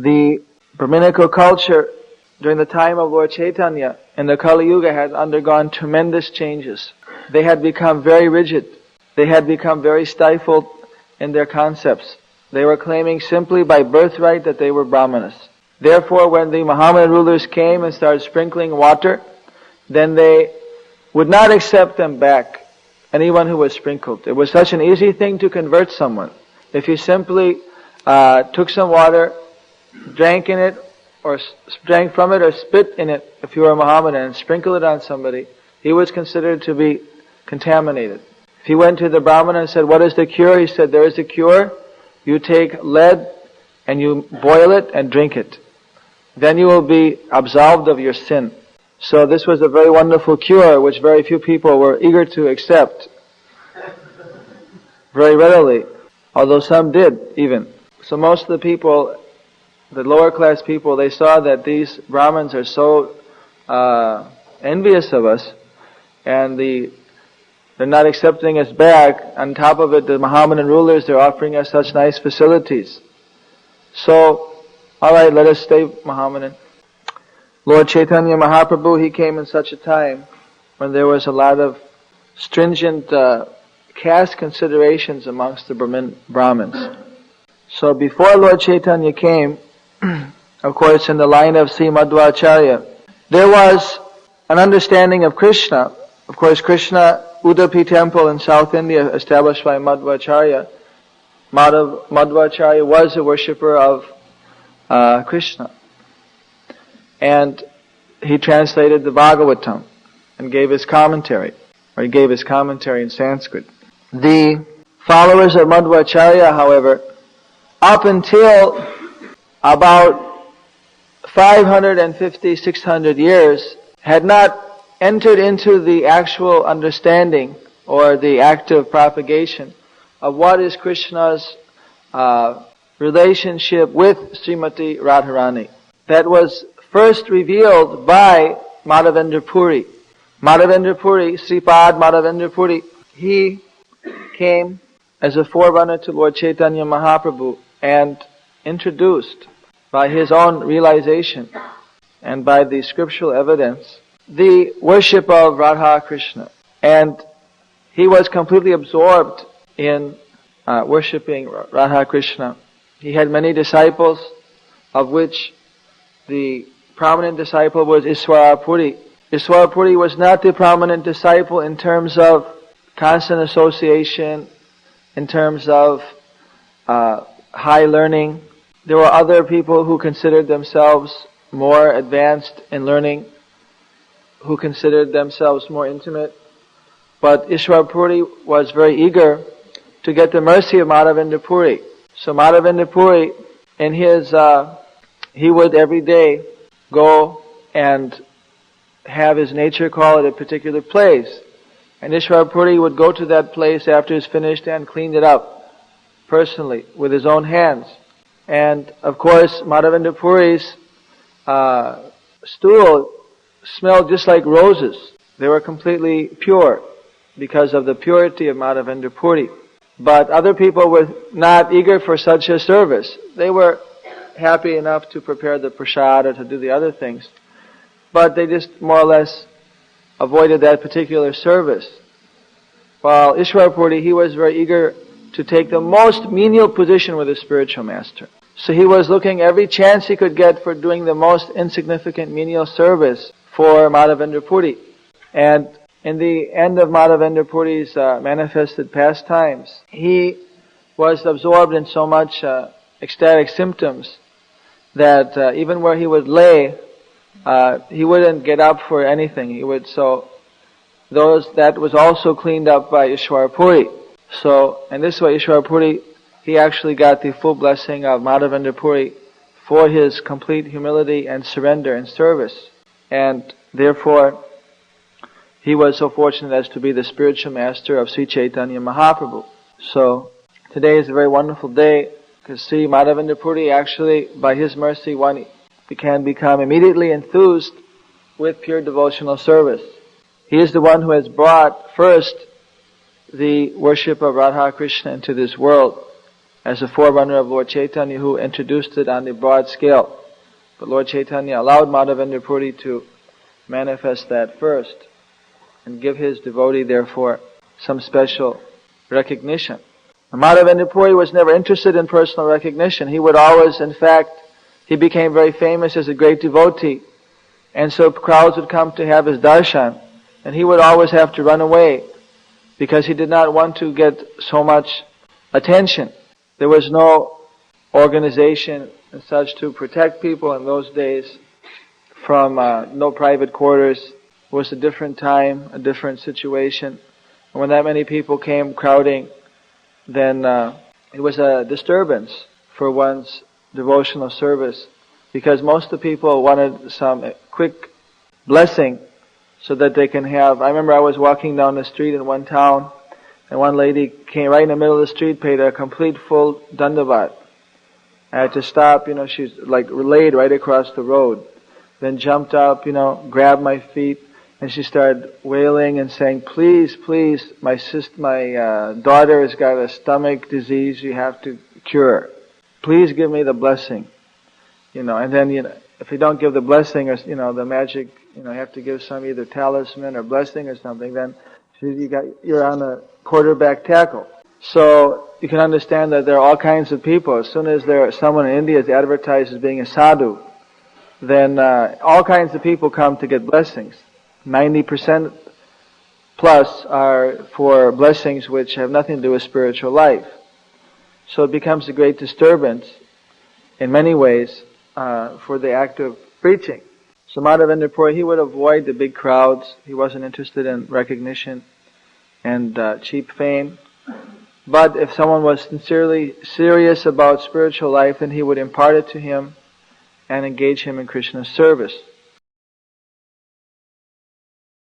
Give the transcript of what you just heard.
The Brahminical culture during the time of Lord Caitanya in the Kali Yuga had undergone tremendous changes. They had become very rigid. They had become very stifled in their concepts. They were claiming simply by birthright that they were Brahmanas. Therefore, when the Mohammedan rulers came and started sprinkling water, then they would not accept them back, anyone who was sprinkled. It was such an easy thing to convert someone. If you simply took some water, drank in it, or drank from it, or spit in it, if you were a Mohammedan, and sprinkled it on somebody, he was considered to be contaminated. If he went to the Brahmana and said, "What is the cure?" He said, "There is a cure. You take lead and you boil it and drink it. Then you will be absolved of your sin." So this was a very wonderful cure which very few people were eager to accept very readily, although some did even. So most of the people, the lower class people, they saw that these Brahmins are so envious of us, and they're not accepting us back. On top of it, the Mohammedan rulers, they're offering us such nice facilities. So, alright, let us stay Mohammedan. Lord Chaitanya Mahaprabhu, he came in such a time when there was a lot of stringent caste considerations amongst the Brahmins. So before Lord Chaitanya came, of course in the line of Sri Madhvacharya, there was an understanding of Krishna. Of course, Krishna, Udupi temple in South India, established by Madhvacharya. Madhvacharya was a worshipper of Krishna. And he translated the Bhagavatam and gave his commentary, or he gave his commentary in Sanskrit. The followers of Madhvacharya, however, up until about 550, 600 years, had not entered into the actual understanding or the active propagation of what is Krishna's relationship with Srimati Radharani. That was first revealed by Madhavendra Puri. Madhavendra Puri, Sripad Madhavendra Puri, he came as a forerunner to Lord Chaitanya Mahaprabhu and introduced by his own realization and by the scriptural evidence the worship of Radha Krishna. And he was completely absorbed in worshipping Radha Krishna. He had many disciples, of which the prominent disciple was Ishvara Puri. Ishvara Puri was not the prominent disciple in terms of constant association, in terms of high learning. There were other people who considered themselves more advanced in learning, who considered themselves more intimate. But Ishvara Puri was very eager to get the mercy of Madhavendra Puri. So Madhavendra Puri, in his, he would every day go and have his nature call at a particular place. And Ishvara Puri would go to that place after he's finished and cleaned it up personally with his own hands. And of course, Madhavendra Puri's stool smelled just like roses. They were completely pure because of the purity of Madhavendra Puri. But other people were not eager for such a service. They were happy enough to prepare the prasad or to do the other things. But they just more or less avoided that particular service. While Ishvara Puri, he was very eager to take the most menial position with his spiritual master. So he was looking every chance he could get for doing the most insignificant menial service for Madhavendra Puri. And in the end of Madhavendra Puri's manifested pastimes, he was absorbed in so much ecstatic symptoms that even where he would lay, he wouldn't get up for anything. That was also cleaned up by Ishvara Puri. So, in this way, Ishvara Puri, he actually got the full blessing of Madhavendra Puri for his complete humility and surrender and service. And therefore, he was so fortunate as to be the spiritual master of Sri Chaitanya Mahaprabhu. So, today is a very wonderful day, because Sri Madhavendra Puri actually, by his mercy, one can become immediately enthused with pure devotional service. He is the one who has brought first the worship of Radha Krishna into this world. as a forerunner of Lord Chaitanya, who introduced it on the broad scale. But Lord Chaitanya allowed Madhavendra Puri to manifest that first and give his devotee, therefore, some special recognition. Madhavendra Puri was never interested in personal recognition. He would always, in fact, he became very famous as a great devotee. And so crowds would come to have his darshan, and he would always have to run away because he did not want to get so much attention. There was no organization and such to protect people in those days from no private quarters. It was a different time, a different situation. And when that many people came crowding, then it was a disturbance for one's devotional service, because most of the people wanted some quick blessing so that they can have. I remember I was walking down the street in one town, and one lady came right in the middle of the street, paid a complete full dandavat. I had to stop, she's like laid right across the road. Then jumped up, grabbed my feet, and she started wailing and saying, please, please, my daughter has got a stomach disease you have to cure. Please give me the blessing. And then, if you don't give the blessing or, the magic, you have to give some either talisman or blessing or something, then you're on a quarterback tackle. So you can understand that there are all kinds of people. As soon as someone in India is advertised as being a sadhu, then all kinds of people come to get blessings. 90% plus are for blessings which have nothing to do with spiritual life. So it becomes a great disturbance in many ways for the act of preaching. So Madhavendra Puri, he would avoid the big crowds. He wasn't interested in recognition and cheap fame. But if someone was sincerely serious about spiritual life, then he would impart it to him and engage him in Krishna's service.